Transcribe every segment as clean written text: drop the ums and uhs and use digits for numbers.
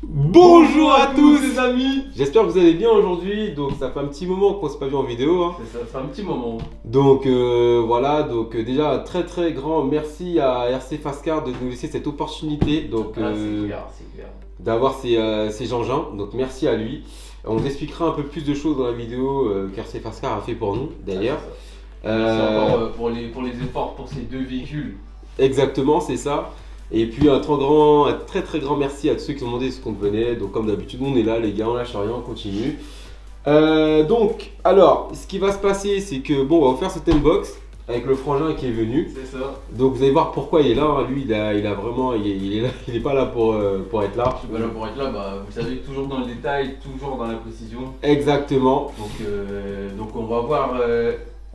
Bonjour à tous les amis, j'espère que vous allez bien aujourd'hui. Donc ça fait un petit moment qu'on s'est pas vu en vidéo hein. Ça fait un petit moment. Donc voilà, donc déjà un très grand merci à RC Fastcar de nous laisser cette opportunité. Donc c'est clair. d'avoir ces engins, donc merci à lui. On vous expliquera un peu plus de choses dans la vidéo qu'RC Fastcar a fait pour nous d'ailleurs. Merci encore pour les efforts pour ces deux véhicules. Exactement, c'est ça. Et puis un très grand merci à tous ceux qui ont demandé ce qu'on venait. Donc comme d'habitude on est là les gars, on lâche rien, on continue. Donc alors ce qui va se passer c'est que bon, on va vous faire cette unbox avec le frangin qui est venu. C'est ça. Donc vous allez voir pourquoi il est là hein. Lui il a vraiment, il est pas là pour être là. Je suis pas là pour être là, bah, vous savez, toujours dans le détail, toujours dans la précision. Exactement. Donc on va voir.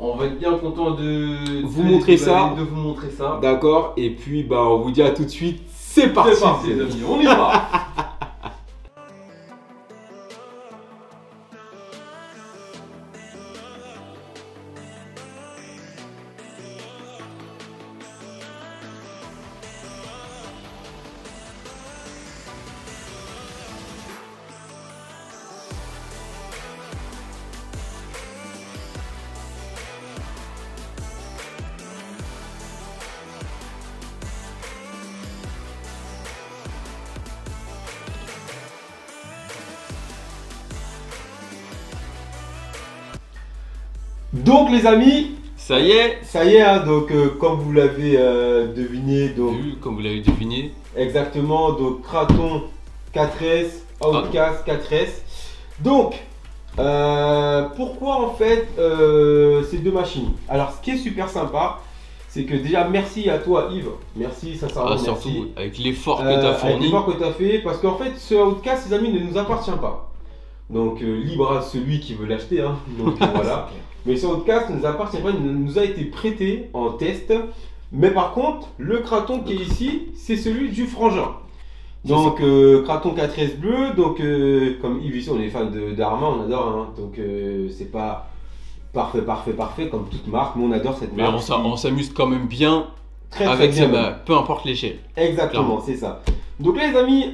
On va être bien content de vous montrer ça. D'accord. Et puis bah on vous dit à tout de suite. C'est parti. C'est parti les amis, on y va. Donc les amis, ça y est hein, donc comme vous l'avez deviné, donc comme vous l'avez deviné, exactement, donc Kraton 4S, Outcast 4S. Donc pourquoi en fait ces deux machines? Alors ce qui est super sympa, c'est que déjà merci à toi Yves, merci sincèrement, surtout merci. avec l'effort que tu as fourni. Avec l'effort que tu as fait, parce qu'en fait ce Outcast les amis ne nous appartient pas. Donc libre à celui qui veut l'acheter hein. Donc voilà. Mais ce Outcast ne nous appartient pas, il nous a été prêté en test. Mais par contre, le Kraton qui est ici, c'est celui du frangin. Donc Kraton 4S bleu, donc comme Yves ici, on est fan d'Arma, on adore. Hein, donc c'est pas parfait comme toute marque, mais on adore cette marque. Mais on s'amuse quand même bien avec bien, peu importe l'échelle. Exactement, c'est ça. Donc là les amis,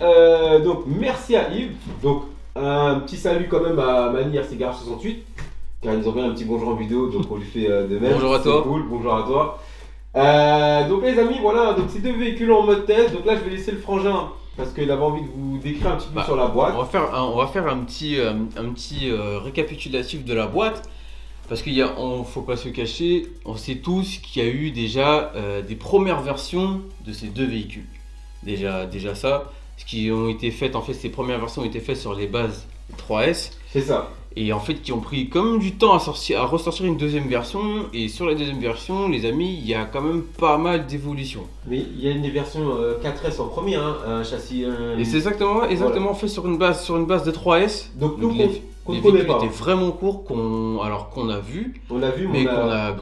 donc merci à Yves. Donc un petit salut quand même à Mani RC Garage 68. Car il nous envoie un petit bonjour en vidéo, donc on lui fait de même. Bonjour à toi. Cool, bonjour à toi. Donc les amis, voilà, donc ces deux véhicules en mode test. Donc là je vais laisser le frangin parce qu'il avait envie de vous décrire un petit peu sur la boîte. On va faire un petit récapitulatif de la boîte. Parce qu'il faut pas se cacher, on sait tous qu'il y a eu déjà des premières versions de ces deux véhicules. Déjà ça, ce qui ont été faites, en fait ces premières versions ont été faites sur les bases 3S. C'est ça. Et en fait qui ont pris quand même du temps à ressortir une deuxième version. Et sur la deuxième version, les amis, il y a quand même pas mal d'évolutions. Mais il y a une version 4S en premier, hein, un châssis. Et c'est exactement voilà. Fait sur une base de 3S. Donc nous, les véhicules étaient vraiment courts qu'on a vu. On l'a vu, mais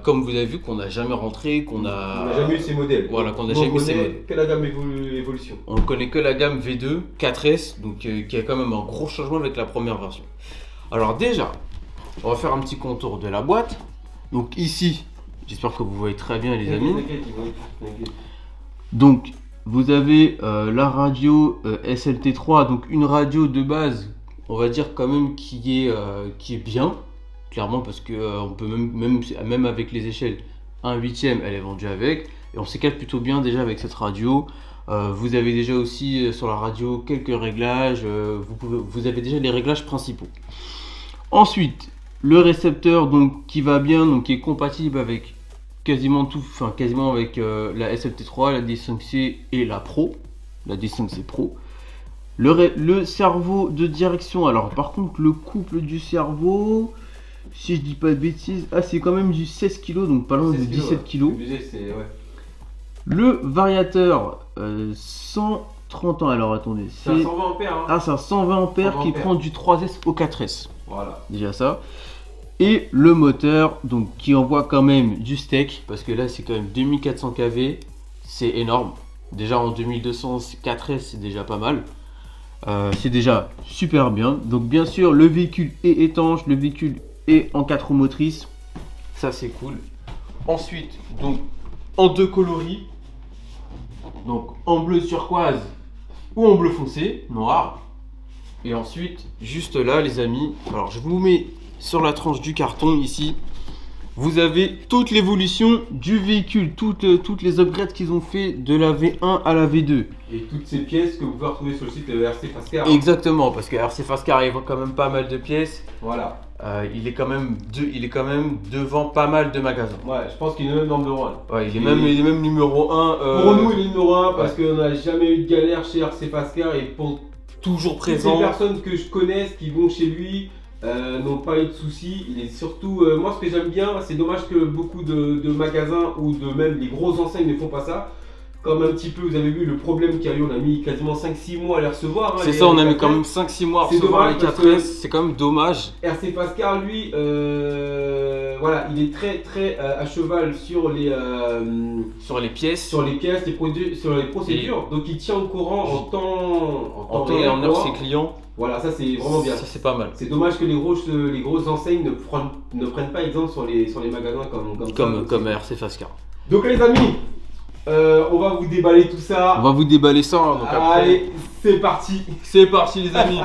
comme vous avez vu, qu'on n'a jamais rentré, qu'on n'a jamais eu ces modèles. Voilà, qu'on n'a jamais eu ces modèles. Que la gamme évolution. On connaît que la gamme V2 4S, donc qui a quand même un gros changement avec la première version. Alors déjà, on va faire un petit contour de la boîte. Donc ici, j'espère que vous voyez très bien les amis. Donc vous avez la radio SLT3, donc une radio de base, on va dire quand même qui est bien, clairement, parce que on peut même avec les échelles 1/8, elle est vendue avec, et on s'éclate plutôt bien déjà avec cette radio. Vous avez déjà aussi sur la radio quelques réglages, vous avez déjà les réglages principaux. Ensuite, le récepteur donc qui va bien, donc qui est compatible avec quasiment avec la SLT3, la D5C et la Pro, la D5C Pro. Le cerveau de direction, alors par contre le couple du cerveau, si je dis pas de bêtises, c'est quand même du 16 kg, donc pas loin de 17 kg. Le variateur 130 ans, alors attendez, c'est un 120 ampères. Hein. C'est un 120 ampères qui prend du 3S au 4S. Voilà. Déjà ça. Et le moteur, donc qui envoie quand même du steak, parce que là c'est quand même 2400 kV, c'est énorme. Déjà en 2200 4S c'est déjà pas mal. C'est déjà super bien. Donc bien sûr, le véhicule est étanche, le véhicule est en 4 roues motrices. Ça c'est cool. Ensuite, donc en 2 coloris. Donc en bleu turquoise ou en bleu foncé, noir. Et ensuite, juste là les amis, alors je vous mets sur la tranche du carton ici. Vous avez toute l'évolution du véhicule, toutes les upgrades qu'ils ont fait de la V1 à la V2. Et toutes ces pièces que vous pouvez retrouver sur le site RC Fast Car. Exactement, parce que RC Fast Car, il vend quand même pas mal de pièces. Voilà. Il est quand même devant pas mal de magasins. Ouais, je pense qu'il est même numéro 1. Ouais, il est même numéro 1. Pour nous, il est numéro 1 parce qu'on n'a jamais eu de galère chez RC Fast Car et pour toujours toutes les présent. personnes que je connaisse qui vont chez lui n'ont pas eu de soucis. Il est surtout, moi ce que j'aime bien, c'est dommage que beaucoup de magasins ou de même les grosses enseignes ne font pas ça. Comme un petit peu, vous avez vu le problème qu'il y a eu, on a mis quasiment 5-6 mois à les recevoir. C'est ça, on a mis quand même 5-6 mois à recevoir les 4S, c'est quand même dommage. RC Fast Car, lui, voilà, il est très à cheval sur les pièces, sur les procédures. Donc il tient au courant en temps et en heure ses clients. Voilà, ça c'est vraiment bien. Ça c'est pas mal. C'est dommage que les grosses enseignes ne prennent pas exemple sur les magasins comme RC Fast Car. Donc les amis, on va vous déballer tout ça. On va vous déballer ça. Hein, donc après... Allez, c'est parti. C'est parti les amis.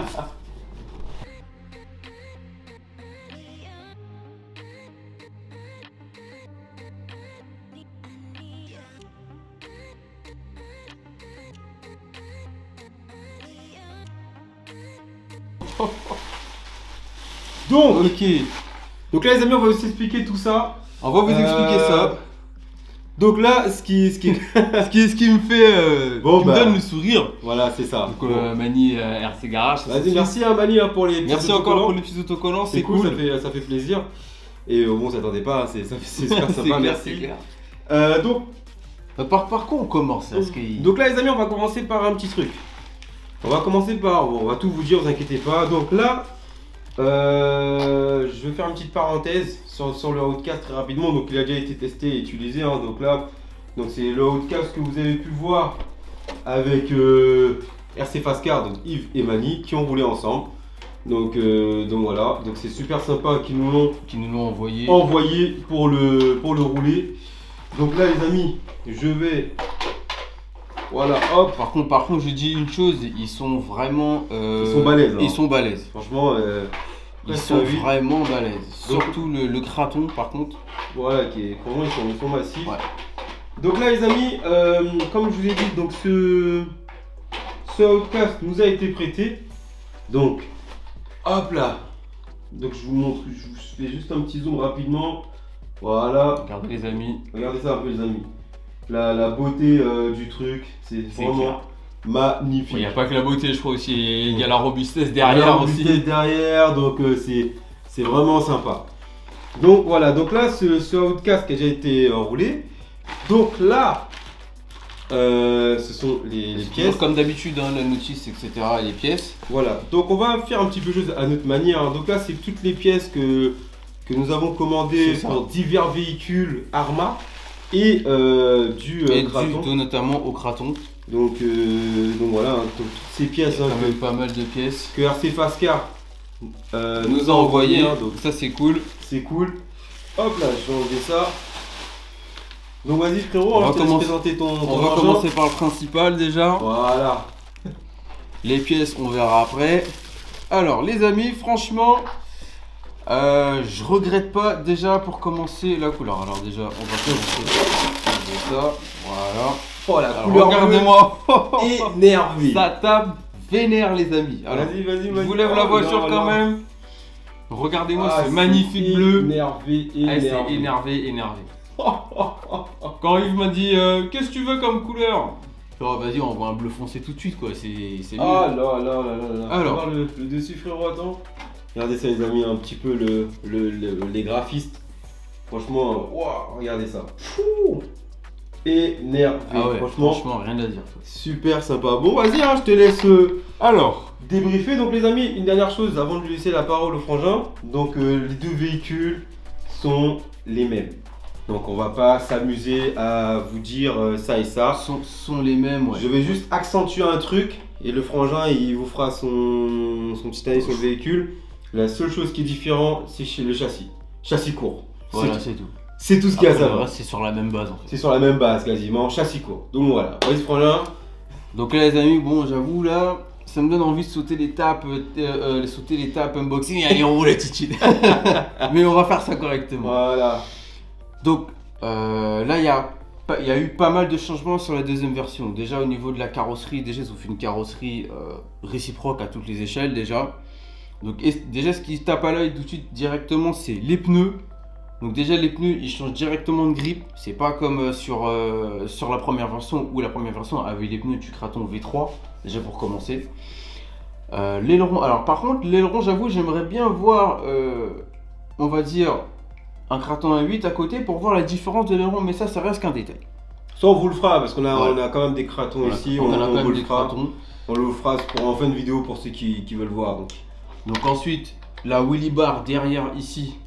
Donc là les amis, on va vous expliquer tout ça. On va vous expliquer ça. Donc là, ce qui me fait me donne le sourire. Voilà, c'est ça. Donc Mani RC Garage. Vas-y, merci à Mani pour les petits merci encore pour les petits autocollants, c'est cool. Ça fait plaisir. Et bon, on s'attendait pas, c'est super sympa, merci. Clair. Donc, par quoi on commence Donc là les amis, on va commencer par un petit truc. On va tout vous dire, vous inquiétez pas. Donc là, je vais faire une petite parenthèse sur le Outcast très rapidement. Donc il a déjà été testé et utilisé. Hein. Donc là, c'est le Outcast que vous avez pu voir avec RC Fast Car, donc Yves et Mani qui ont roulé ensemble. Donc voilà, donc c'est super sympa qu'ils nous l'ont envoyé pour le rouler. Donc là les amis, je vais voilà, hop. Par contre, je dis une chose, ils sont vraiment ils sont balèzes. Ils sont balèzes. Franchement, ils sont vraiment balèzes. Surtout le craton, par contre. Voilà, vraiment ils sont massifs. Ouais. Donc là, les amis, comme je vous ai dit, donc ce Outcast nous a été prêté. Donc, hop là. Donc je vous montre, je vous fais juste un petit zoom rapidement. Voilà. Regardez les amis. Regardez ça un peu les amis. La beauté du truc, c'est vraiment clair. Magnifique. Il n'y a pas que la beauté, je crois aussi, il y a la robustesse derrière aussi. Derrière, donc c'est vraiment sympa. Donc voilà, donc là ce Outcast qui a déjà été enroulé. Donc là, ce sont les pièces. Comme d'habitude, hein, la notice, etc. et les pièces. Voilà, donc on va faire un petit peu chose à notre manière. Donc là, c'est toutes les pièces que nous avons commandées pour divers véhicules Arma. Et du Kraton. Notamment au Kraton. Donc voilà, donc, toutes ces pièces. Il y a quand même pas mal de pièces. Que RC Fast Car nous a envoyé. Donc ça c'est cool. C'est cool. Hop là, je vais enlever ça. Donc vas-y frérot, on va présenter ton On va commencer par le principal déjà. Voilà. Les pièces, on verra après. Alors les amis, franchement... je regrette pas déjà pour commencer la couleur. Alors déjà on va commencer ça. Voilà. Oh la couleur. Regardez-moi. Énervé. Ça tape vénère les amis. Vas-y. Je vous lève la voiture quand même. Regardez-moi ce magnifique bleu. Énervé. C'est énervé. Quand Yves m'a dit qu'est-ce que tu veux comme couleur? Oh, vas-y, on voit un bleu foncé tout de suite quoi. C'est mieux. Ah là. Alors le dessus frérot, attends. Regardez ça les amis, un petit peu les graphistes. Franchement, wow, regardez ça. Fou. Énervé. Ah ouais, franchement, rien à dire. Super sympa. Bon vas-y, hein, je te laisse débriefer. Donc les amis, une dernière chose avant de lui laisser la parole au frangin. Donc les deux véhicules sont les mêmes. Donc on va pas s'amuser à vous dire ça et ça. Sont les mêmes, ouais. Je vais juste accentuer un truc. Et le frangin, il vous fera son petit avis sur le véhicule. La seule chose qui est différente, c'est chez le châssis. Châssis court. Voilà, c'est tout. C'est tout ce qu'il y a à Après, le savoir. reste, c'est sur la même base en fait. C'est sur la même base quasiment, châssis court. Donc voilà, vas-y frangin. Donc là les amis, bon j'avoue là, ça me donne envie de sauter l'étape unboxing et aller rouler tout de suite. Mais on va faire ça correctement. Voilà. Donc là il y a eu pas mal de changements sur la deuxième version. Déjà au niveau de la carrosserie, déjà ils ont fait une carrosserie réciproque à toutes les échelles déjà. Donc déjà ce qui tape à l'œil tout de suite directement c'est les pneus. Donc déjà les pneus ils changent directement de grip, c'est pas comme sur la première version où la première version avait les pneus du Kraton V3 déjà pour commencer. L'aileron, alors par contre l'aileron j'avoue j'aimerais bien voir on va dire un Kraton 1.8 à côté pour voir la différence de l'aileron, mais ça reste qu'un détail. Ça on vous le fera parce qu'on a, Ouais. on a quand même des Kratons Voilà, ici, on a quand vous même le des fera. Kratons. On le fera pour en fin de vidéo pour ceux qui veulent voir. Donc ensuite la wheelie bar derrière ici,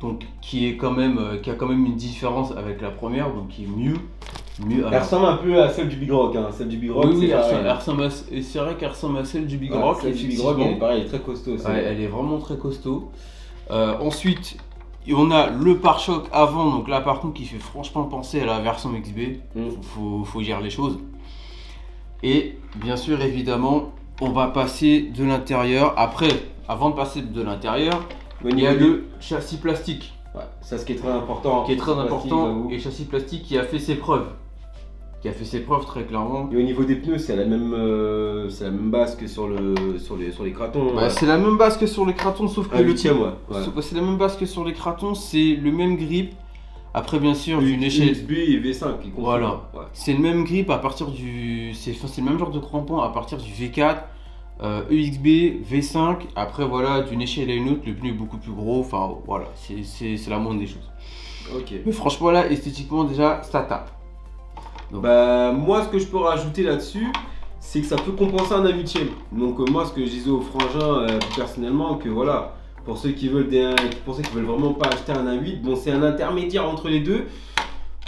donc qui a quand même une différence avec la première, donc qui est mieux. Elle Alors, ressemble un peu à celle du Big Rock, hein. Celle du Big Rock, oui, c'est pareil. c'est vrai qu'elle ressemble à celle du Big Ouais, Rock. celle du Big Rock, elle est pareil, elle est très costaud aussi. Ouais, elle est vraiment très costaud. Ensuite, on a le pare-choc avant, donc là par contre qui fait franchement penser à la version XB. Faut dire les choses. Et bien sûr, évidemment, on va passer de l'intérieur. Après, avant de passer de l'intérieur, il y a le châssis plastique. Ouais, ça ce qui est très important. Qui est très important, j'avoue. et châssis plastique qui a fait ses preuves. Qui a fait ses preuves très clairement. Et au niveau des pneus, c'est la même base que sur les Kratons. Bah, c'est la même base que sur les Kratons, sauf que Un huitième, ouais. c'est la même base que sur les Kratons, c'est le même grip. Après, bien sûr, d'une échelle. USB et V5. Qui Voilà. Ouais. C'est le même grip à partir du. C'est le même genre de crampon à partir du V4, EXB, V5. Après, voilà, d'une échelle à une autre, le pneu est beaucoup plus gros. Enfin, voilà, c'est la moindre des choses. Ok. Mais franchement, là, esthétiquement, déjà, ça tape. Donc. Bah, moi, ce que je peux rajouter là-dessus, c'est que ça peut compenser un 1/8. Donc, moi, ce que je disais aux frangins, personnellement, que voilà. Pour ceux qui veulent vraiment pas acheter un 1.8, bon c'est un intermédiaire entre les deux.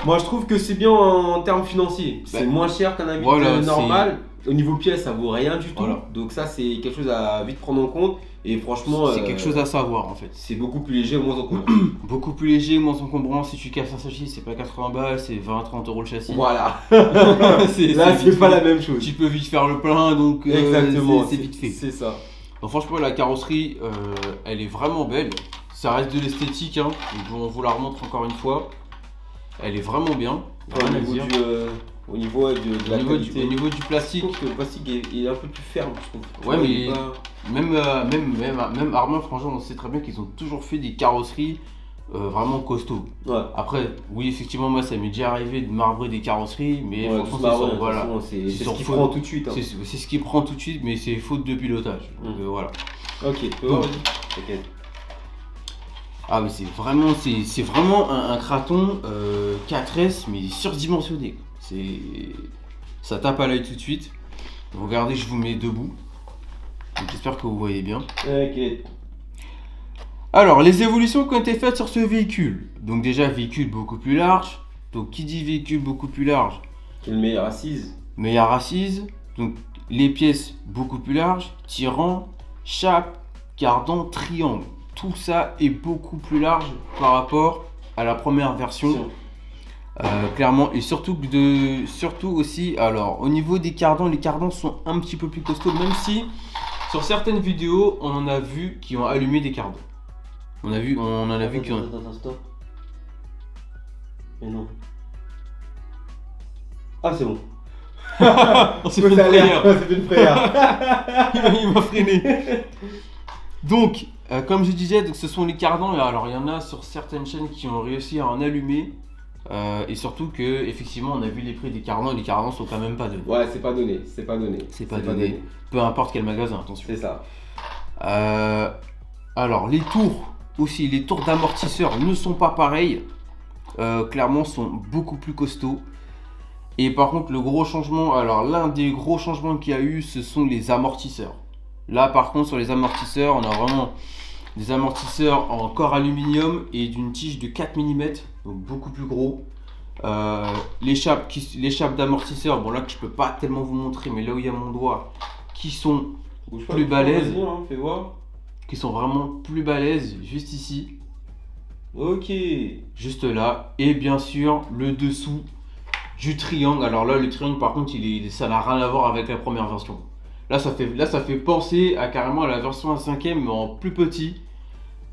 Moi je trouve que c'est bien en termes financiers. C'est moins cher qu'un 1.8 voilà, normal. Au niveau pièces ça vaut rien du tout. Voilà. Donc ça c'est quelque chose à vite prendre en compte. Et franchement c'est quelque chose à savoir en fait. C'est beaucoup plus léger, moins encombrant. Beaucoup plus léger, moins encombrant. Si tu casses un châssis, c'est pas 80 balles, c'est 20-30 euros le châssis. Voilà. Là c'est pas la même chose. Tu peux vite faire le plein, donc exactement, c'est vite fait. C'est ça. Donc franchement la carrosserie elle est vraiment belle, ça reste de l'esthétique hein. Donc, on vous la remontre encore une fois, elle est vraiment bien. Au niveau de la qualité. Au niveau du plastique, je trouve que le plastique est un peu plus ferme je trouve. Ouais mais même Armand franchement on sait très bien qu'ils ont toujours fait des carrosseries vraiment costauds. Ouais. Après oui effectivement moi ça m'est déjà arrivé de marbrer des carrosseries, mais franchement c'est ce qui prend tout de suite. Hein. C'est ce qui prend tout de suite, mais c'est faute de pilotage. Donc voilà. Ok. Okay. Ah mais c'est vraiment un Kraton 4S mais surdimensionné. Ça tape à l'œil tout de suite. Regardez, je vous mets debout. J'espère que vous voyez bien. Ok. Alors, les évolutions qui ont été faites sur ce véhicule. Donc déjà, véhicule beaucoup plus large. Donc qui dit véhicule beaucoup plus large? Une meilleure assise. Meilleure assise. Donc les pièces beaucoup plus larges. Tirant, chape, cardan, triangle. Tout ça est beaucoup plus large par rapport à la première version. Clairement, et surtout aussi, alors au niveau des cardans, les cardans sont un petit peu plus costauds, même si sur certaines vidéos on en a vu qui ont allumé des cardans. On en a vu qui ont. Stop. Mais non. Ah c'est bon. On s'est fait une prière. C'est une prière. Il m'a freiné. Donc, comme je disais, donc, ce sont les cardans. Alors il y en a sur certaines chaînes qui ont réussi à en allumer. Et surtout que effectivement on a vu les prix des cardans et les cardans sont quand même pas donnés. Ouais c'est pas donné. C'est pas donné. Peu importe quel magasin, attention. C'est ça. Alors les tours aussi, les tours d'amortisseurs ne sont pas pareils. Clairement sont beaucoup plus costauds. Et par contre le gros changement, alors l'un des gros changements qu'il y a eu, ce sont les amortisseurs. Là par contre sur les amortisseurs, on a vraiment des amortisseurs en corps aluminium et d'une tige de 4 mm, donc beaucoup plus gros. L'échappe d'amortisseur, bon là que je peux pas tellement vous montrer, mais là où il y a mon doigt, qui sont Bouge pas, plus bouge pas, balèzes. vas-y, hein, fais voir. Qui sont vraiment plus balèzes, juste ici, Ok. juste là. Et bien sûr, le dessous du triangle. Alors là, le triangle, par contre, ça n'a rien à voir avec la première version. Là, ça fait penser à carrément à la version 1/5, mais en plus petit.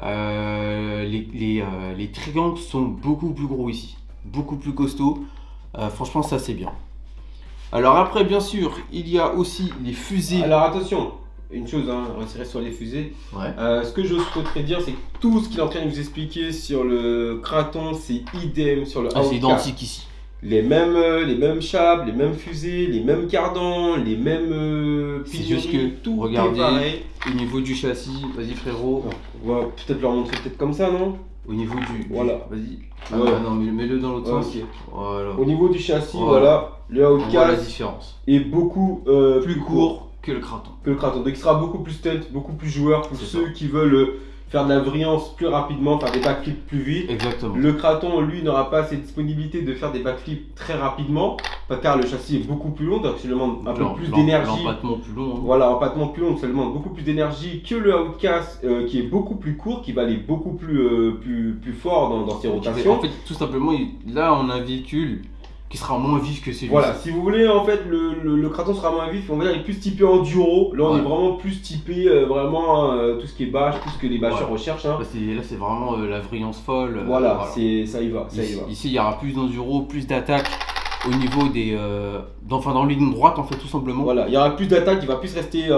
Les triangles sont beaucoup plus gros ici, beaucoup plus costauds. Franchement, ça c'est bien. Alors après, bien sûr, il y a aussi les fusées. Alors attention, une chose, hein, on va tirer sur les fusées. Ouais. Ce que je souhaiterais dire, c'est que tout ce qu'il est en train de nous expliquer sur le Kraton, c'est idem sur le Ah, c'est Outcast. identique ici. Les mêmes chaps, les mêmes fusées, les mêmes cardans, les mêmes C'est juste pignories, que, tout regardez, est pareil. au niveau du châssis, vas-y frérot. On va peut-être leur montrer peut-être comme ça, non? Au niveau du. Voilà. Vas-y. Ouais. Ah, non, mais mets-le dans l'autre Ouais, sens. ok. Voilà. Au niveau du châssis, Voilà. voilà, le On voit la Outcast différence. est beaucoup Plus court que le Kraton. que le Kraton. Donc il sera beaucoup plus stunt, beaucoup plus joueur pour C'est ceux ça. qui veulent faire de la vrillance plus rapidement, faire des backflips plus vite. Exactement. Le Kraton, lui, n'aura pas cette disponibilité de faire des backflips très rapidement, car le châssis est beaucoup plus long, donc ça demande un peu plus d'énergie. L'empattement plus long. Hein. Voilà, empattement plus long, donc ça demande beaucoup plus d'énergie que le Outcast, qui est beaucoup plus court, qui va aller beaucoup plus fort dans ses rotations. En fait, tout simplement, là, on a un véhicule qui sera moins vif que celui-ci. Voilà, si vous voulez, en fait, le Kraton sera moins vif, on va dire, il est plus typé enduro. Là, on Ouais. est vraiment plus typé, tout ce qui est bâche, tout ce que les bâcheurs recherchent. Hein. Là, c'est vraiment la vrillance folle. Voilà. Ça y va, ça y Ici, va. ici, il y aura plus d'enduro, plus d'attaque au niveau des. Dans la ligne droite, en fait, tout simplement. Voilà, il y aura plus d'attaque, il va plus rester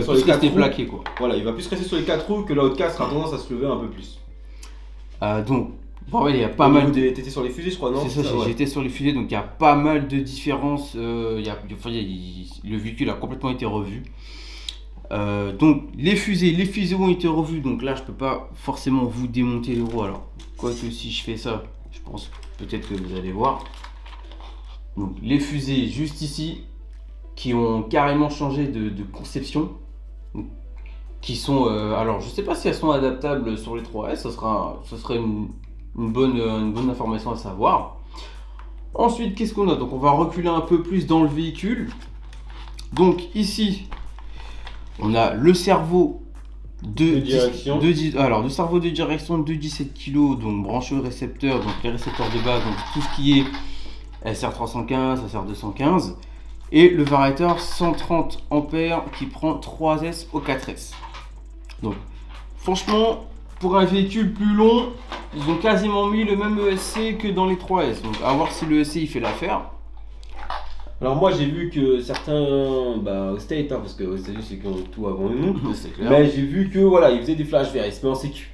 sur les 4 roues. plaqué, quoi. Voilà, il va plus rester sur les 4 roues que le Outcast aura tendance à se lever un peu plus. Donc, bon, il y a pas mal. T'étais sur les fusées, je crois, non? C'est ça, ouais. j'étais sur les fusées, donc il y a pas mal de différences. Le véhicule a complètement été revu. Donc les fusées ont été revues. Donc là, je peux pas forcément vous démonter les roues. Alors, quoique si je fais ça, je pense peut-être que vous allez voir. Donc les fusées juste ici, qui ont carrément changé de conception. Donc, qui sont, alors je sais pas si elles sont adaptables sur les 3S. Ça serait une bonne information à savoir. Ensuite, qu'est-ce qu'on a? Donc on va reculer un peu plus dans le véhicule. Donc ici, on a le cerveau de direction. Le cerveau de direction de 17 kg, donc branché au récepteur, donc les récepteurs de base, donc tout ce qui est SR315, SR215, et le variateur 130 ampères qui prend 3S au 4S. Donc franchement, pour un véhicule plus long, ils ont quasiment mis le même ESC que dans les 3S. Donc à voir si le ESC il fait l'affaire. Alors moi j'ai vu que certains, au State, hein, parce que aux États-Unis c'est qu'on tout avant nous, C'est clair. mais j'ai vu que voilà, ils faisaient des flash verts, ils se met en sécu.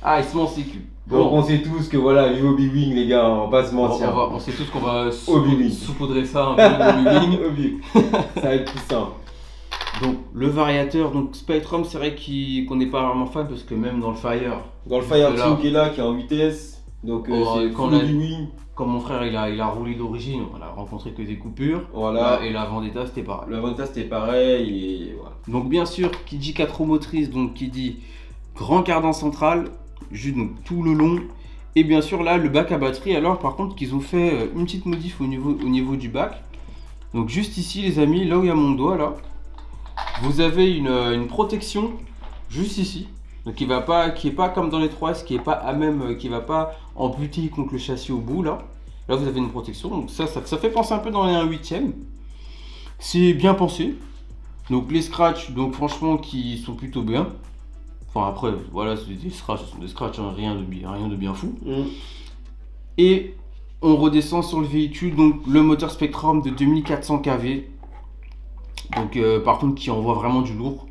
Ah, il se met en sécu. Donc on sait tous que voilà, les Hobby-Wing les gars, on va pas se mentir. On sait tous qu'on va Hobby-Wing. saupoudrer ça un peu de Hobby-Wing. Hobby. Ça va être plus simple. Donc le variateur, donc Spectrum, c'est vrai qu'on n'est pas vraiment fan parce que même dans le Fire, Dans le Fire là. Team qui est là, qui est en vitesse, donc c'est quand full on a- Hobby-Wing. comme mon frère il a roulé d'origine, on a rencontré que des coupures. Voilà. Et la Vendetta c'était pareil. Le Avanta c'était pareil et voilà. Donc bien sûr, qui dit 4 roues motrices, donc qui dit grand cardan central, juste donc tout le long. Et bien sûr là, le bac à batterie, alors par contre qu'ils ont fait une petite modif au niveau du bac. Donc juste ici les amis, là où il y a mon doigt là, vous avez une protection juste ici. Donc qui est pas comme dans les 3S, qui va pas amputer contre le châssis au bout là. Là vous avez une protection, donc ça fait penser un peu dans les 1/8e. C'est bien pensé. Donc les scratchs, donc franchement qui sont plutôt bien. Enfin après voilà, c'est des scratchs, hein, rien de bien fou. Et on redescend sur le véhicule, donc le moteur Spectrum de 2400 kV. Donc par contre qui envoie vraiment du lourd.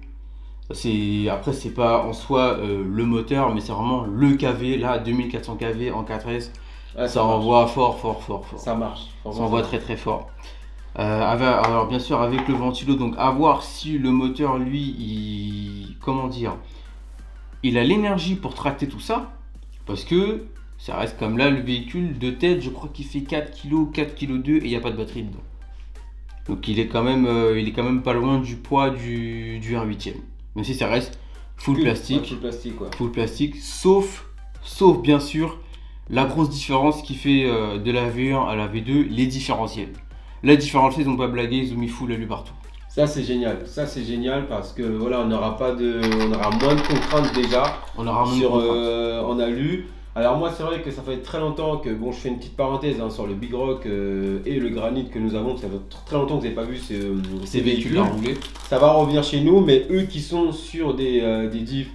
Après c'est pas en soi le moteur, mais c'est vraiment le KV là, 2400 kV en 4S. Ouais, Ça envoie fort. Ça marche. Ça envoie très fort. Alors bien sûr avec le ventilo, donc à voir si le moteur lui, il a l'énergie pour tracter tout ça, parce que ça reste comme là le véhicule de tête, je crois qu'il fait 4 kg, 4 kg 2 et il n'y a pas de batterie dedans. Donc il est quand même pas loin du poids du 1/8e. Même si ça reste full plastique. Full plastique, quoi. Full plastique, sauf bien sûr la grosse différence qui fait de la V1 à la V2, les différentiels. La différentielle, ils n'ont pas blagué, ils ont mis full alu partout. Ça c'est génial parce que voilà, on aura moins de contraintes déjà On aura moins de sur contraintes. en alu. Alors moi c'est vrai que ça fait très longtemps que bon, je fais une petite parenthèse hein, sur le Big Rock et le Granit que nous avons, ça fait très longtemps que vous n'avez pas vu ces véhicules. à rouler. Ça va revenir chez nous, mais eux qui sont sur des diffs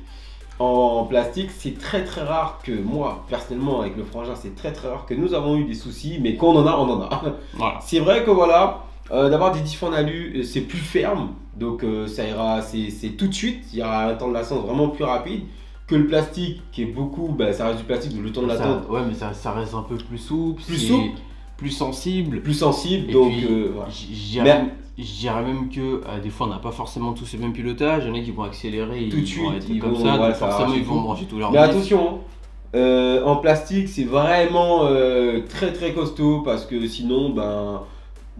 en plastique, c'est très très rare que moi personnellement avec le frangin, c'est très très rare que nous avons eu des soucis, mais quand on en a. Voilà. C'est vrai que voilà. D'avoir des diffs en alu, c'est plus ferme, donc ça ira, c'est tout de suite, il y aura un temps de latence vraiment plus rapide que le plastique qui est beaucoup, bah, ça reste du plastique, donc le temps de latence Ouais, mais ça reste un peu plus souple, plus sensible. plus sensible, Et donc puis, voilà. je dirais même que des fois on n'a pas forcément tous le même pilotage, il y en a qui vont accélérer, Tout de ils suite, vont être ils comme vont- ça, voilà, donc ça forcément arrache ils vont tout. brancher tout leur Mais vis. attention, en plastique c'est vraiment très très costaud parce que sinon, ben,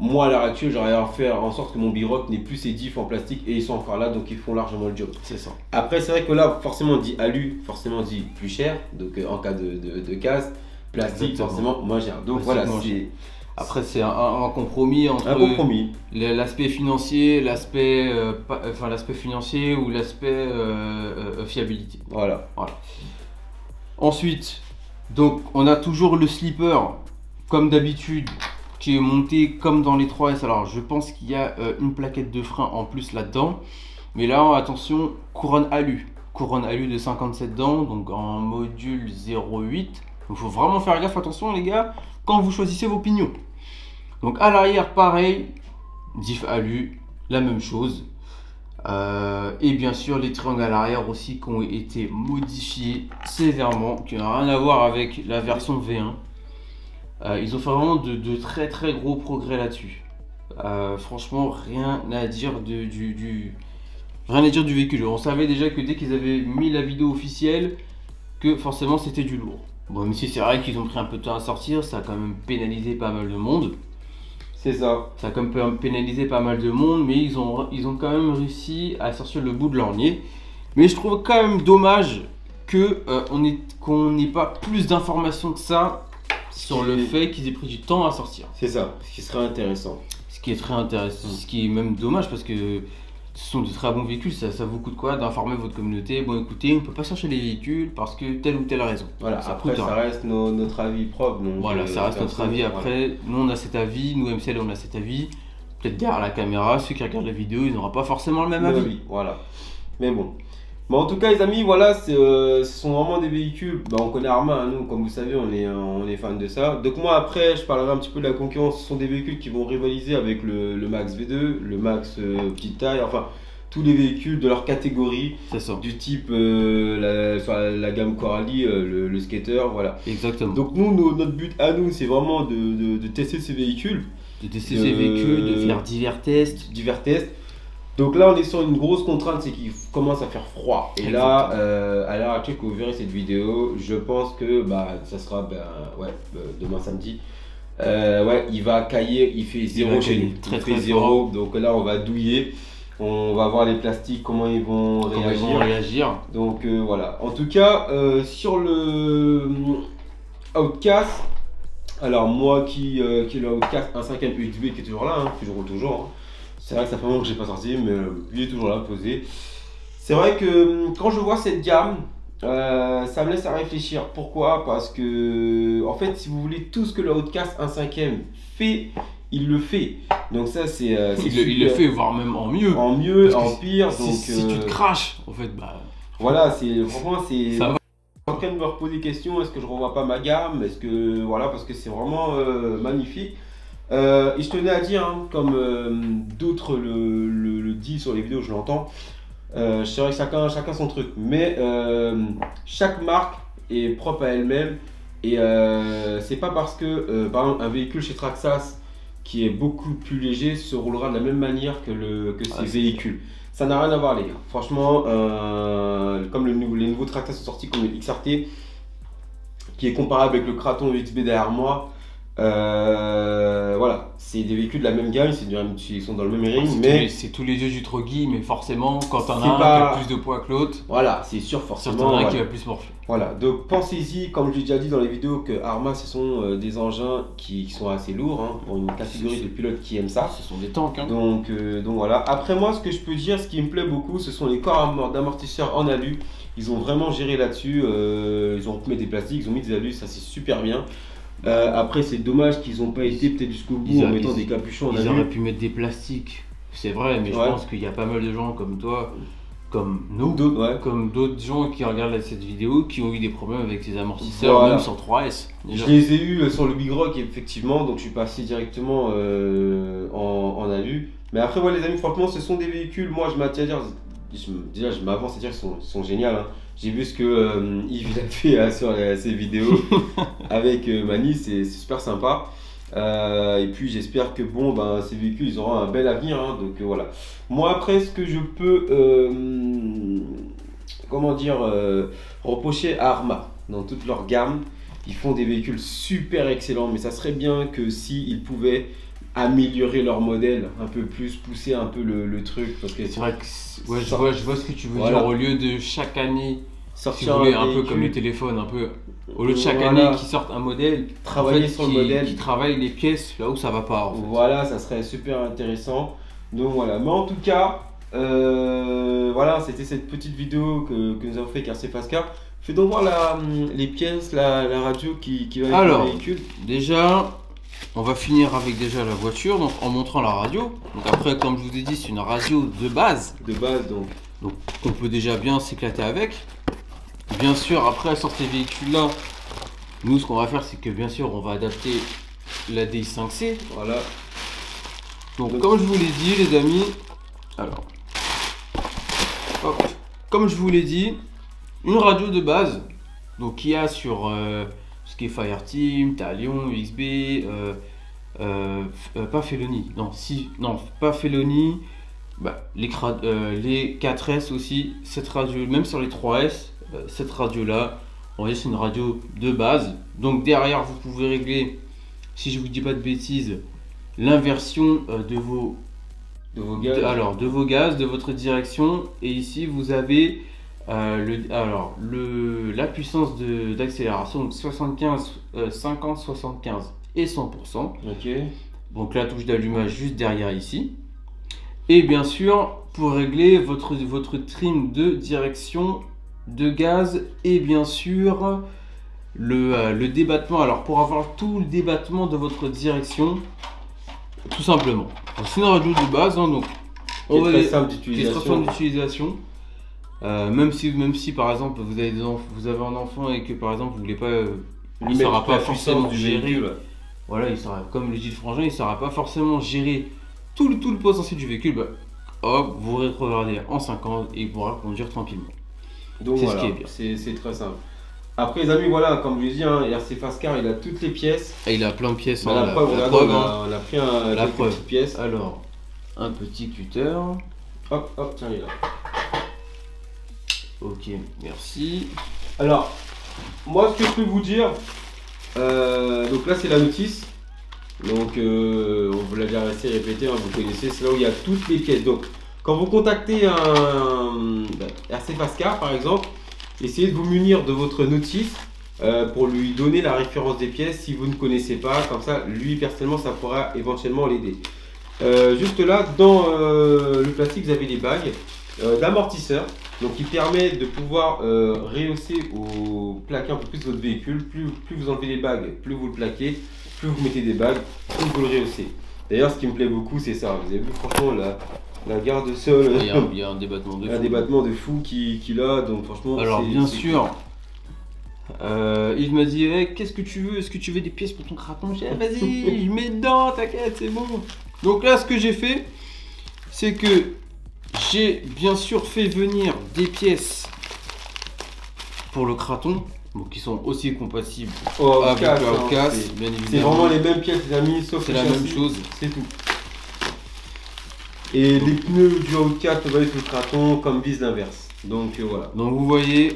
moi à l'heure actuelle j'aurais à faire en sorte que mon Big-Rock n'ait plus ses diffs en plastique et ils sont encore là donc ils font largement le job. C'est ça. Après, c'est vrai que là, forcément, on dit alu, forcément, on dit plus cher. Donc, en cas de casse, plastique, Exactement. forcément, moins cher. Donc, Plastique, voilà, moins c'est Après c'est un compromis entre un compromis. l'aspect financier, l'aspect financier ou l'aspect fiabilité. Voilà. Ensuite, donc on a toujours le slipper, comme d'habitude, qui est monté comme dans les 3S. Alors je pense qu'il y a une plaquette de frein en plus là-dedans. Mais là, attention, couronne alu. Couronne alu de 57 dents, donc en module 0,8. Donc il faut vraiment faire gaffe, attention les gars, quand vous choisissez vos pignons. Donc à l'arrière, pareil, diff alu, la même chose. Et bien sûr les triangles à l'arrière aussi qui ont été modifiés sévèrement, qui n'ont rien à voir avec la version V1. Ils ont fait vraiment de très très gros progrès là-dessus. Franchement, rien à dire rien à dire du véhicule. On savait déjà que dès qu'ils avaient mis la vidéo officielle, que forcément c'était du lourd. Bon, même si c'est vrai qu'ils ont pris un peu de temps à sortir, ça a quand même pénalisé pas mal de monde. C'est ça. Ça a quand même pénalisé pas mal de monde, mais ils ont quand même réussi à sortir le bout de leur nez. Mais je trouve quand même dommage que qu'on n'ait pas plus d'informations que ça sur le fait qu'ils aient pris du temps à sortir. C'est ça, ce qui serait intéressant. Ce qui est très intéressant, ce qui est même dommage parce que ce sont de très bons véhicules, ça vous coûte quoi d'informer votre communauté? Bon écoutez, on peut pas chercher les véhicules parce que telle ou telle raison. Voilà, Ça après coûte ça rien. reste notre avis propre. Donc, Voilà, ça reste notre avis. Après, nous on a cet avis, nous MCL on a cet avis. Peut-être derrière la caméra, ceux qui regardent la vidéo, ils n'auront pas forcément le même voilà. avis. Voilà. Mais bon. Mais en tout cas, les amis, voilà, ce sont vraiment des véhicules. Bah, on connaît Arma, hein, nous, comme vous savez, on est fan de ça. Donc, moi, après, je parlerai un petit peu de la concurrence. Ce sont des véhicules qui vont rivaliser avec le Max V2, le Max petite taille, enfin, tous les véhicules de leur catégorie, C'est ça. du type sur la gamme Coralie, le skater, voilà. Exactement. Donc, nous, notre but à nous, c'est vraiment de tester ces véhicules, De tester ces véhicules, de faire divers tests. divers tests. Donc là, on est sur une grosse contrainte, c'est qu'il commence à faire froid. Et là, à l'heure actuelle que vous verrez cette vidéo, je pense que ça sera demain samedi. Ouais, il va cailler, il fait 0 chez nous. Très, Il très fait 0, donc là, on va douiller. On va voir les plastiques, comment ils vont réagir. Donc voilà. En tout cas, sur le Outcast, alors moi qui est le Outcast 1.5 UXB qui est toujours là, hein, que je roule toujours. Hein. C'est vrai que ça fait longtemps que je n'ai pas sorti, mais il est toujours là, posé. C'est vrai que quand je vois cette gamme, ça me laisse à réfléchir. Pourquoi? Parce que, en fait, si vous voulez, tout ce que le Outcast 1.5 fait, il le fait. Donc ça, c'est Il le fait, voire même en mieux. en mieux, Parce en que pire. Si, Donc, si tu te craches, en fait, bah. voilà, franchement, c'est. Ça va. Je suis en train de me reposer des questions. Est-ce que je revois pas ma gamme? Est-ce que. Voilà, parce que c'est vraiment magnifique. Et je tenais à dire, hein, comme d'autres le disent sur les vidéos, je l'entends. C'est vrai que chacun son truc. Mais chaque marque est propre à elle-même. Et c'est pas parce que, par exemple, un véhicule chez Traxxas qui est beaucoup plus léger se roulera de la même manière que ces véhicules. Ça n'a rien à voir, les gars. Franchement, comme les nouveaux Traxxas sont sortis, comme le XRT, qui est comparable avec le Kraton UXB derrière moi, Voilà, c'est des véhicules de la même gamme, ils sont dans le même ring, mais c'est tous les yeux du troggy, mais forcément, quand t'en as c'est un pas- qui a plus de poids que l'autre, voilà, c'est sûr t'en forcément. as un qui Voilà. va plus morfler. Voilà, donc pensez-y, comme j'ai déjà dit dans les vidéos, que Arma, ce sont des engins qui sont assez lourds, hein, pour une catégorie de pilotes qui aiment ça. Ce sont des tanks. Hein. Donc voilà. Après moi, ce que je peux dire, ce qui me plaît beaucoup, ce sont les corps d'amortisseurs en alu. Ils ont vraiment géré là-dessus. Ils ont mis des plastiques, ils ont mis des alus, ça c'est super bien. Après, c'est dommage qu'ils n'ont pas été peut-être jusqu'au bout en mettant des capuchons en Ils alu. auraient pu mettre des plastiques, c'est vrai, mais je pense qu'il y a pas mal de gens comme toi, comme nous, comme d'autres gens qui regardent cette vidéo, qui ont eu des problèmes avec ces amortisseurs, même sur 3S. Déjà. Je les ai eu sur le Big Rock, effectivement, donc je suis passé directement en alu. Mais après, les amis, franchement, ce sont des véhicules, moi je m'attire à dire, déjà je m'avance à dire qu'ils sont géniaux. Hein. J'ai vu ce que Yves a fait sur ses vidéos avec Mani, c'est super sympa. Et puis j'espère que ces véhicules ils auront un bel avenir. Hein, donc voilà. Moi après ce que je peux reprocher à Arma dans toute leur gamme, ils font des véhicules super excellents, mais ça serait bien que s'ils pouvaient améliorer leur modèle un peu plus, pousser un peu le truc. Parce que c'est vrai que je vois ce que tu veux dire. Au lieu de chaque année sortir si vous voulez, un peu comme les téléphones, un peu au lieu de chaque année qui sortent un modèle, travailler sur le modèle, qui travaille les pièces là où ça va pas. En fait. Voilà, ça serait super intéressant. Donc voilà, mais en tout cas, voilà, c'était cette petite vidéo que nous avons fait avec RC Fast Car. Fais donc voir les pièces, la radio qui va avec le véhicule. Déjà, on va finir avec déjà la voiture, donc en montrant la radio. Donc après, comme je vous ai dit, c'est une radio de base. Donc on peut déjà bien s'éclater avec. Bien sûr, après sur ces véhicules-là, nous ce qu'on va faire, c'est que bien sûr, on va adapter la DX5C. Voilà. Donc comme je vous l'ai dit, les amis, alors, hop, comme je vous l'ai dit, une radio de base, donc qui a sur ce qui est Fireteam, Talion, XB, pas Felony, pas Felony. Les 4S aussi, cette radio, même sur les 3S, cette radio là, on va dire c'est une radio de base. Donc derrière vous pouvez régler, si je vous dis pas de bêtises, l'inversion de vos gaz, de votre direction. Et ici vous avez la puissance d'accélération, donc 75, 50, 75 et 100%. Ok. Donc la touche d'allumage juste derrière ici. Et bien sûr, pour régler votre trim de direction, de gaz et bien sûr le débattement. Alors pour avoir tout le débattement de votre direction, tout simplement. C'est une radio de base, hein, donc on va très simple d'utilisation. Même si par exemple vous avez un enfant et que par exemple vous voulez pas, il ne saura pas forcément gérer. Voilà, il saura, comme le dit le frangin, il ne saura pas forcément gérer tout le potentiel du véhicule. Hop, vous rétrogradez en 50 et il pourra conduire tranquillement. Donc voilà, c'est très simple. Après les amis, voilà, comme je l'ai dit, hein, RC Fast Car, il a toutes les pièces. Et il a plein de pièces. On a pris quelques petites pièces. Alors, un petit cutter. Hop, tiens, il est là. Ok, merci. Alors, moi ce que je peux vous dire, donc là c'est la notice. Donc on vous l'a déjà assez répété, hein, vous connaissez, c'est là où il y a toutes les pièces. Donc quand vous contactez un RC Fast Car par exemple, essayez de vous munir de votre notice pour lui donner la référence des pièces si vous ne connaissez pas, comme ça lui personnellement ça pourra éventuellement l'aider. Juste là dans le plastique vous avez les bagues d'amortisseur, donc qui permet de pouvoir rehausser ou plaquer un peu plus votre véhicule. Plus vous enlevez les bagues, plus vous le plaquez, plus vous mettez des bagues, plus vous le rehaussez. D'ailleurs, ce qui me plaît beaucoup, c'est ça. Vous avez vu, franchement, la garde-sol. Il y a un débattement de fou. Un débattement de fou qu'il a, donc franchement. Alors, bien sûr, il m'a dit hey, qu'est-ce que tu veux? Est-ce que tu veux des pièces pour ton craton? J'ai dit vas-y, je mets dedans, t'inquiète, c'est bon. Donc là, ce que j'ai fait, c'est que j'ai bien sûr fait venir des pièces pour le craton. Donc qui sont aussi compatibles avec le Outcast, bien évidemment. C'est vraiment les mêmes pièces les amis, sauf c'est la même chose. C'est tout. Et les pneus du Outcast vont avec le craton comme vice l'inverse. Donc voilà. Donc vous voyez,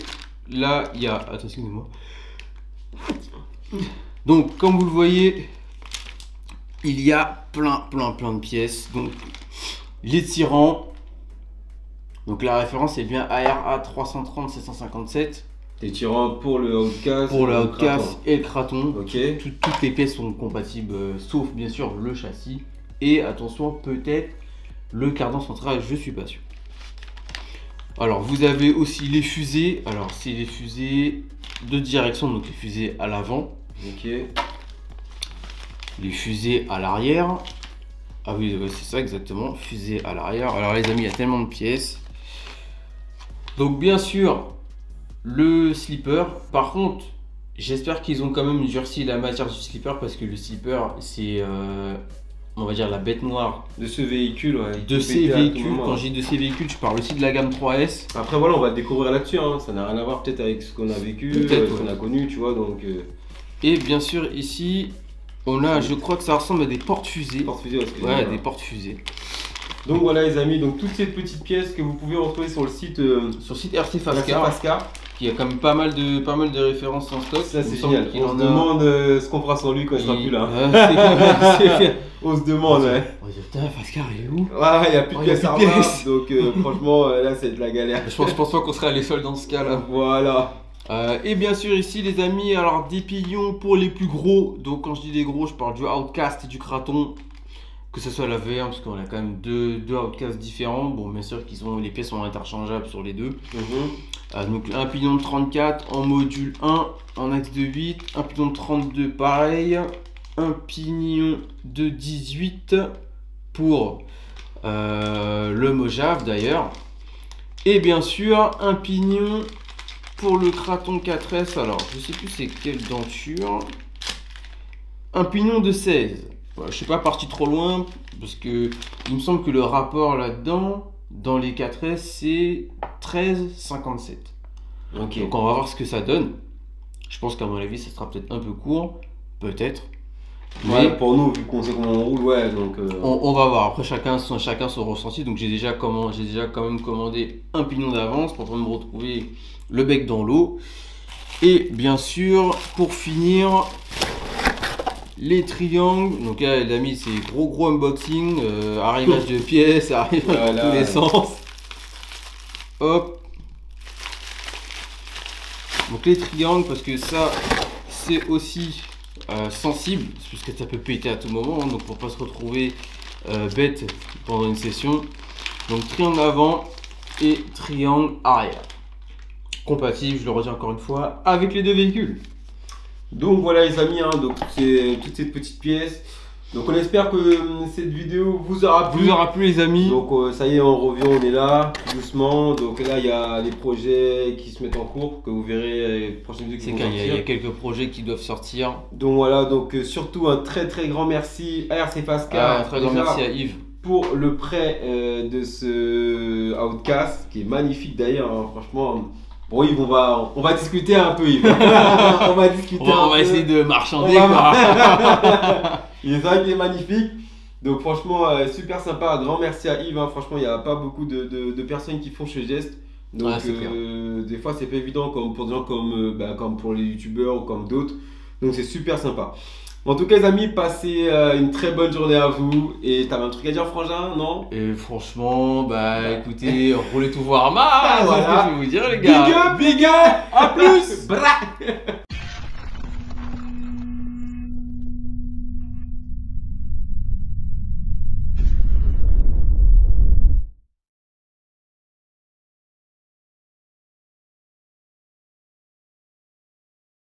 là il y a... Attention, excusez-moi. Donc comme vous le voyez, il y a plein de pièces. Donc, les tirants. Donc, la référence est bien ARA 330 757. Les tirants pour le Outcast. Pour le Outcast et le Kraton. Ok. Toutes les pièces sont compatibles, sauf bien sûr le châssis. Et attention, peut-être le cardan central, je suis pas sûr. Alors, vous avez aussi les fusées. Alors, c'est les fusées de direction, donc les fusées à l'avant. Ok. Les fusées à l'arrière. Ah oui, c'est ça exactement, fusée à l'arrière. Alors les amis, il y a tellement de pièces. Donc bien sûr, le slipper. Par contre, j'espère qu'ils ont quand même durci la matière du slipper parce que le slipper, c'est, on va dire, la bête noire de ce véhicule. Ouais. De ces véhicules. Quand je dis de ces véhicules, je parle aussi de la gamme 3S. Après voilà, on va découvrir là-dessus. Hein. Ça n'a rien à voir peut-être avec ce qu'on a vécu, ce qu'on a connu, tu vois. Donc. Et bien sûr ici, on a, je crois que ça ressemble à des portes-fusées. Porte-fusées, ouais, des portes-fusées. Donc voilà les amis, donc toutes ces petites pièces que vous pouvez retrouver sur le site RC Fascar, qui a quand même pas mal de références en stock. Ça c'est génial. On se demande ce qu'on fera sans lui quand il sera plus là. On se demande, ouais. On se dit putain, Fascar il est où? Ouais, il n'y a plus de pièces à revendre, donc franchement là c'est de la galère. Je pense pas qu'on serait allé seul dans ce cas là. Voilà. Et bien sûr ici les amis, alors des pilions pour les plus gros. Donc quand je dis des gros, je parle du Outcast et du Kraton. Que ce soit la V1, parce qu'on a quand même deux Outcasts différents. Bon, bien sûr qu'ils ont, les pièces sont interchangeables sur les deux. Donc un pilion de 34 en module 1 en axe de 8. Un pilion de 32 pareil. Un pignon de 18 pour le Mojave d'ailleurs. Et bien sûr un pignon pour le Kraton 4S. Alors je sais plus c'est quelle denture. Un pignon de 16. Voilà, je suis pas parti trop loin parce que il me semble que le rapport là-dedans, dans les 4S, c'est 13,57. Ok. Donc on va voir ce que ça donne. Je pense qu'à mon avis, ça sera peut-être un peu court, peut-être. Ouais, mais pour nous, vu qu'on sait comment on roule, ouais, donc. On va voir. Après, chacun son ressenti. Donc j'ai déjà quand même commandé un pignon d'avance pour me retrouver le bec dans l'eau. Et bien sûr, pour finir. Les triangles, donc là les amis c'est gros unboxing, arrivage de pièces, arrive dans tous les sens. Hop. Donc les triangles parce que ça c'est aussi sensible, puisque ça peut péter à tout moment, hein, donc pour pas se retrouver bête pendant une session. Donc triangle avant et triangle arrière. Compatible, je le redis encore une fois, avec les deux véhicules. Donc voilà les amis, hein, donc c'est toutes ces petites pièces. Donc on espère que cette vidéo vous aura plu. Les amis. Donc ça y est, on revient, on est là, doucement. Donc là il y a les projets qui se mettent en cours, que vous verrez les prochaines vidéos qui vont sortir. Il y a quelques projets qui doivent sortir. Donc voilà, donc surtout un très grand merci à RC Fascar. Un très grand merci à Yves. Pour le prêt de ce Outcast, qui est magnifique d'ailleurs, hein, franchement. Bon Yves, on va discuter un peu Yves. on va essayer de marchander quoi. Il est vrai qu'il est magnifique. Donc franchement, super sympa. Un grand merci à Yves. Hein. Franchement, il n'y a pas beaucoup de personnes qui font ce geste. Donc des fois, c'est pas évident comme pour des gens comme pour les youtubeurs ou comme d'autres. Donc c'est super sympa. En tout cas les amis, passez une très bonne journée à vous. Et t'avais un truc à dire Frangin, non? Et franchement, écoutez, roulez tout voir ma, c'est ce que je vais vous dire les gars. Big up, à plus.